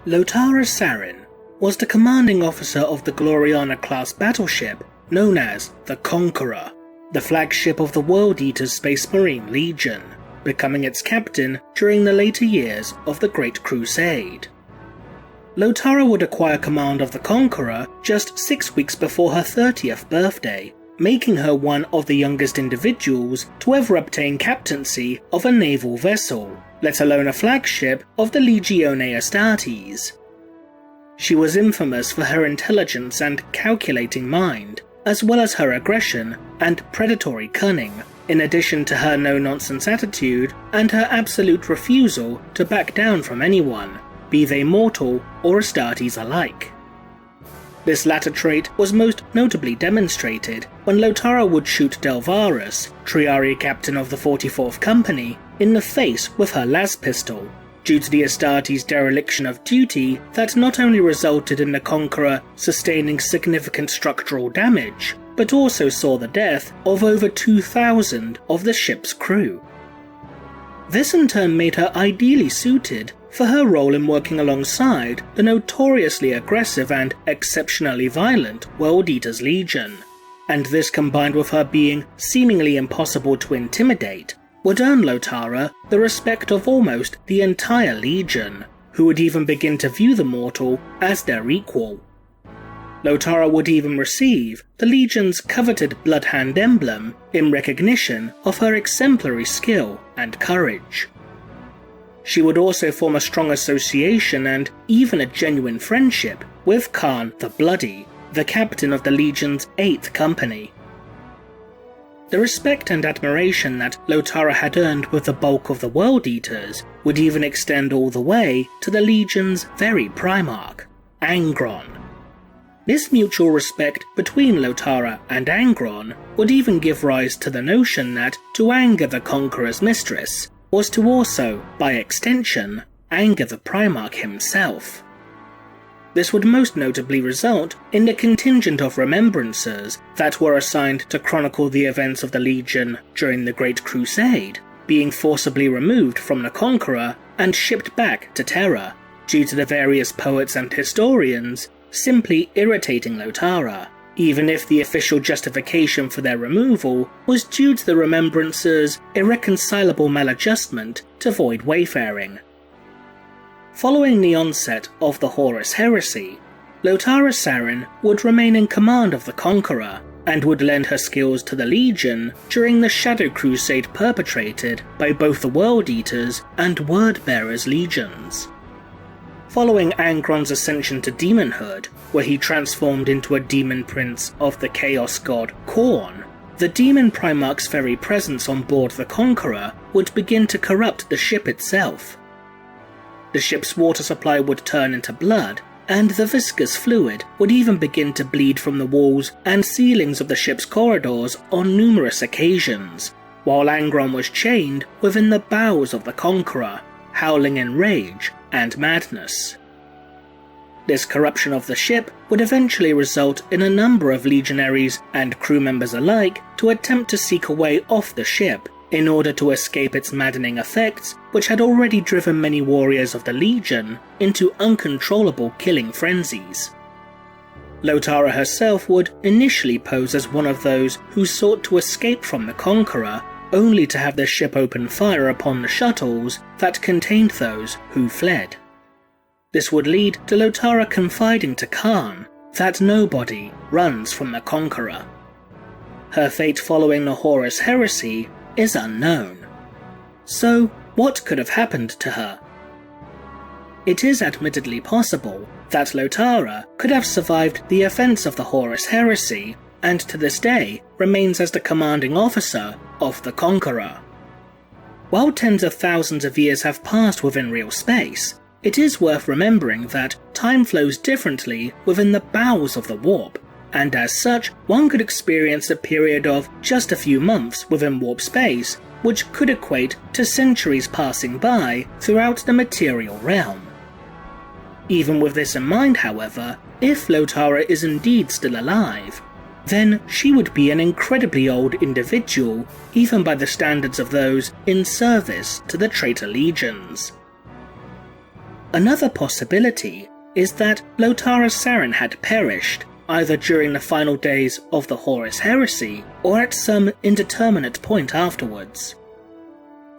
Lotara Sarrin was the commanding officer of the Gloriana-class battleship known as the Conqueror, the flagship of the World Eater's Space Marine Legion, becoming its captain during the later years of the Great Crusade. Lotara would acquire command of the Conqueror just 6 weeks before her 30th birthday, making her one of the youngest individuals to ever obtain captaincy of a naval vessel, let alone a flagship of the Legione Astartes. She was infamous for her intelligence and calculating mind, as well as her aggression and predatory cunning, in addition to her no-nonsense attitude and her absolute refusal to back down from anyone, be they mortal or Astartes alike. This latter trait was most notably demonstrated when Lotara would shoot Delvarus, Triarii captain of the 44th Company, in the face with her las pistol, due to the Astartes' dereliction of duty that not only resulted in the Conqueror sustaining significant structural damage, but also saw the death of over 2,000 of the ship's crew. This in turn made her ideally suited for her role in working alongside the notoriously aggressive and exceptionally violent World Eater's Legion, and this combined with her being seemingly impossible to intimidate would earn Lotara the respect of almost the entire Legion, who would even begin to view the mortal as their equal. Lotara would even receive the Legion's coveted Bloodhand emblem in recognition of her exemplary skill and courage. She would also form a strong association and even a genuine friendship with Khan the Bloody, the captain of the Legion's 8th Company. The respect and admiration that Lotara had earned with the bulk of the World Eaters would even extend all the way to the Legion's very Primarch, Angron. This mutual respect between Lotara and Angron would even give rise to the notion that to anger the Conqueror's mistress was to also, by extension, anger the Primarch himself. This would most notably result in the contingent of remembrancers that were assigned to chronicle the events of the Legion during the Great Crusade being forcibly removed from the Conqueror and shipped back to Terra, due to the various poets and historians simply irritating Lotara, even if the official justification for their removal was due to the remembrancers' irreconcilable maladjustment to void wayfaring. Following the onset of the Horus Heresy, Lotara Sarrin would remain in command of the Conqueror, and would lend her skills to the Legion during the Shadow Crusade perpetrated by both the World Eaters and Wordbearers legions. Following Angron's ascension to demonhood, where he transformed into a demon prince of the chaos god Khorne, the demon Primarch's very presence on board the Conqueror would begin to corrupt the ship itself. The ship's water supply would turn into blood, and the viscous fluid would even begin to bleed from the walls and ceilings of the ship's corridors on numerous occasions, while Angron was chained within the bowels of the Conqueror, howling in rage and madness. This corruption of the ship would eventually result in a number of legionaries and crew members alike to attempt to seek a way off the ship in order to escape its maddening effects, which had already driven many warriors of the Legion into uncontrollable killing frenzies. Lotara herself would initially pose as one of those who sought to escape from the Conqueror, only to have the ship open fire upon the shuttles that contained those who fled. This would lead to Lotara confiding to Khan that nobody runs from the Conqueror. Her fate following the Horus Heresy is unknown. So, what could have happened to her? It is admittedly possible that Lotara could have survived the events of the Horus Heresy, and to this day remains as the commanding officer of the Conqueror. While tens of thousands of years have passed within real space, it is worth remembering that time flows differently within the bowels of the warp, and as such, one could experience a period of just a few months within warp space, which could equate to centuries passing by throughout the material realm. Even with this in mind, however, if Lotara is indeed still alive, then she would be an incredibly old individual, even by the standards of those in service to the traitor legions. Another possibility is that Lotara Sarrin had perished, either during the final days of the Horus Heresy or at some indeterminate point afterwards.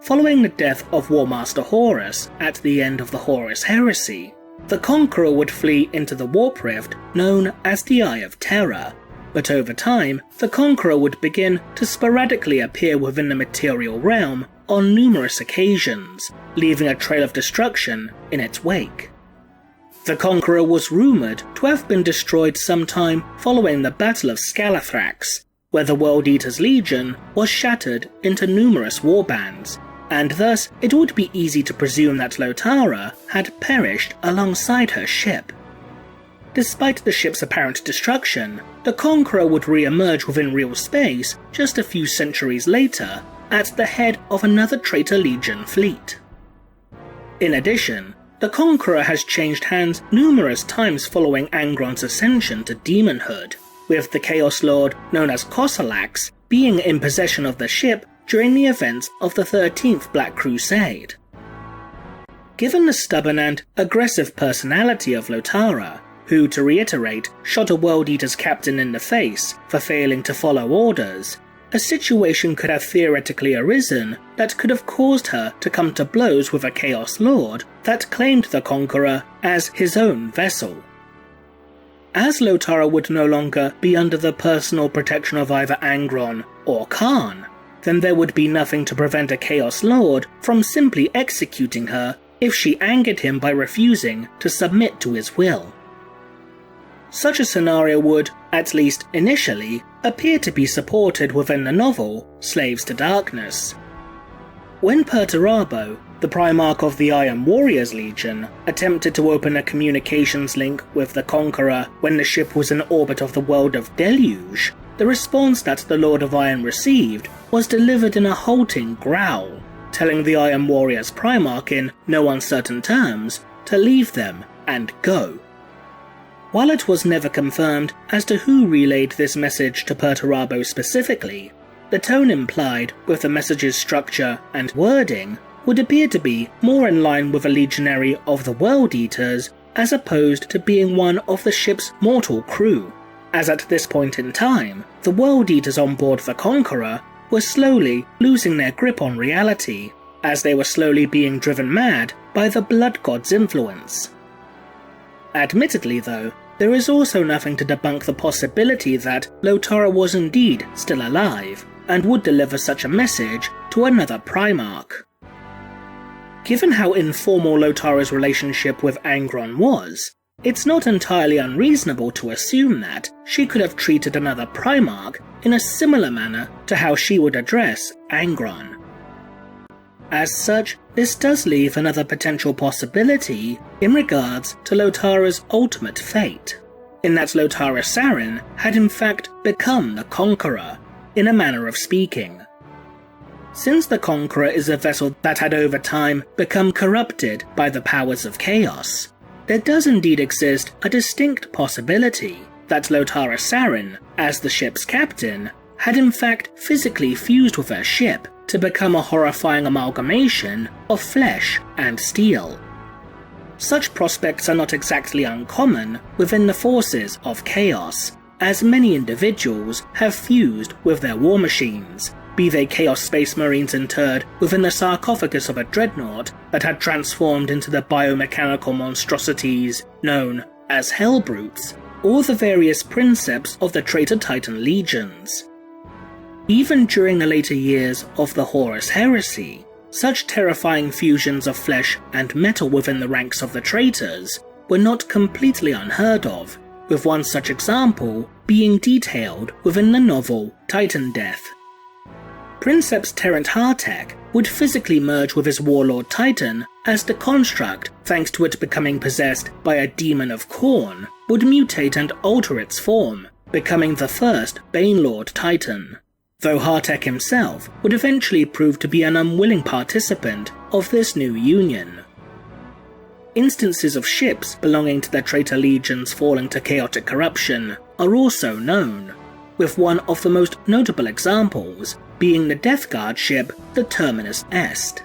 Following the death of Warmaster Horus at the end of the Horus Heresy, the Conqueror would flee into the warp rift known as the Eye of Terror, but over time, the Conqueror would begin to sporadically appear within the material realm on numerous occasions, leaving a trail of destruction in its wake. The Conqueror was rumoured to have been destroyed sometime following the Battle of Scalathrax, where the World Eater's Legion was shattered into numerous warbands, and thus it would be easy to presume that Lotara had perished alongside her ship. Despite the ship's apparent destruction, the Conqueror would re-emerge within real space just a few centuries later at the head of another Traitor Legion fleet. In addition, the Conqueror has changed hands numerous times following Angron's ascension to demonhood, with the Chaos Lord known as Kosalax being in possession of the ship during the events of the 13th Black Crusade. Given the stubborn and aggressive personality of Lotara, who, to reiterate, shot a World Eater's captain in the face for failing to follow orders, a situation could have theoretically arisen that could have caused her to come to blows with a Chaos Lord that claimed the Conqueror as his own vessel. As Lotara would no longer be under the personal protection of either Angron or Khan, then there would be nothing to prevent a Chaos Lord from simply executing her if she angered him by refusing to submit to his will. Such a scenario would, at least initially, appear to be supported within the novel Slaves to Darkness. When Perturabo, the Primarch of the Iron Warriors Legion, attempted to open a communications link with the Conqueror when the ship was in orbit of the world of Deluge, the response that the Lord of Iron received was delivered in a halting growl, telling the Iron Warriors Primarch in no uncertain terms to leave them and go. While it was never confirmed as to who relayed this message to Perturabo specifically, the tone implied with the message's structure and wording would appear to be more in line with a legionary of the World Eaters as opposed to being one of the ship's mortal crew, as at this point in time, the World Eaters on board the Conqueror were slowly losing their grip on reality, as they were slowly being driven mad by the Blood God's influence. Admittedly though, there is also nothing to debunk the possibility that Lotara was indeed still alive, and would deliver such a message to another Primarch. Given how informal Lotara's relationship with Angron was, it's not entirely unreasonable to assume that she could have treated another Primarch in a similar manner to how she would address Angron. As such, this does leave another potential possibility in regards to Lotara's ultimate fate, in that Lotara Sarrin had in fact become the Conqueror, in a manner of speaking. Since the Conqueror is a vessel that had over time become corrupted by the powers of chaos, there does indeed exist a distinct possibility that Lotara Sarrin, as the ship's captain, had in fact physically fused with her ship to become a horrifying amalgamation of flesh and steel. Such prospects are not exactly uncommon within the forces of chaos, as many individuals have fused with their war machines, be they Chaos Space Marines interred within the sarcophagus of a dreadnought that had transformed into the biomechanical monstrosities known as Hellbrutes, or the various princeps of the Traitor Titan legions. Even during the later years of the Horus Heresy, such terrifying fusions of flesh and metal within the ranks of the traitors were not completely unheard of, with one such example being detailed within the novel Titan Death. Princeps Terrent Hartek would physically merge with his warlord Titan as the construct, thanks to it becoming possessed by a demon of Khorne, would mutate and alter its form, becoming the first Banelord Titan, though Hartek himself would eventually prove to be an unwilling participant of this new union. Instances of ships belonging to the traitor legions falling to chaotic corruption are also known, with one of the most notable examples being the Death Guard ship the Terminus Est.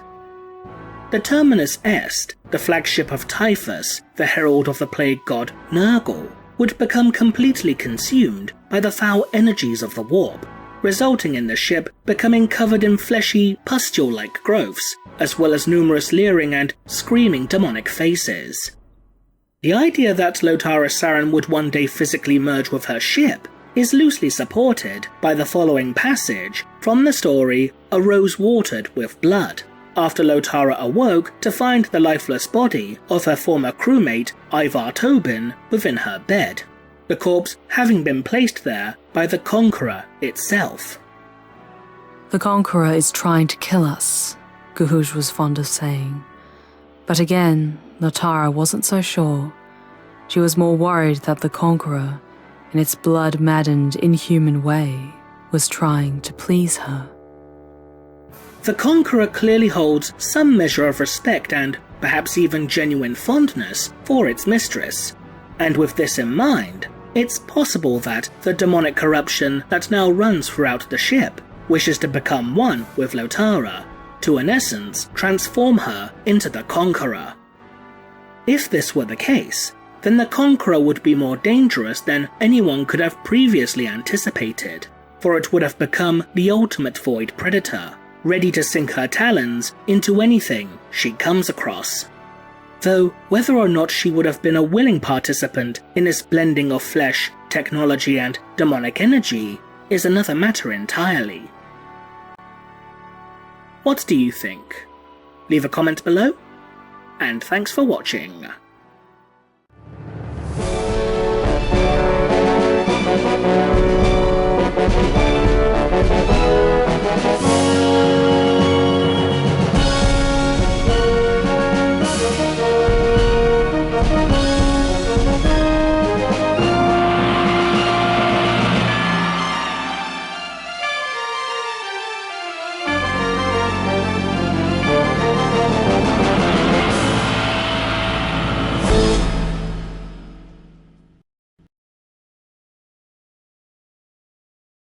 the Terminus Est, the flagship of Typhus, the herald of the plague god Nurgle, would become completely consumed by the foul energies of the warp, resulting in the ship becoming covered in fleshy, pustule-like growths, as well as numerous leering and screaming demonic faces. The idea that Lotara Sarrin would one day physically merge with her ship is loosely supported by the following passage from the story A Rose Watered with Blood, after Lotara awoke to find the lifeless body of her former crewmate Ivar Tobin within her bed, the corpse having been placed there by the Conqueror itself. "The Conqueror is trying to kill us," Guhuj was fond of saying. But again, Lotara wasn't so sure. She was more worried that the Conqueror, in its blood-maddened, inhuman way, was trying to please her. The Conqueror clearly holds some measure of respect and perhaps even genuine fondness for its mistress, and with this in mind, it's possible that the demonic corruption that now runs throughout the ship wishes to become one with Lotara, to in essence transform her into the Conqueror. If this were the case, then the Conqueror would be more dangerous than anyone could have previously anticipated, for it would have become the ultimate void predator, ready to sink her talons into anything she comes across. Though whether or not she would have been a willing participant in this blending of flesh, technology and demonic energy is another matter entirely. What do you think? Leave a comment below, and thanks for watching.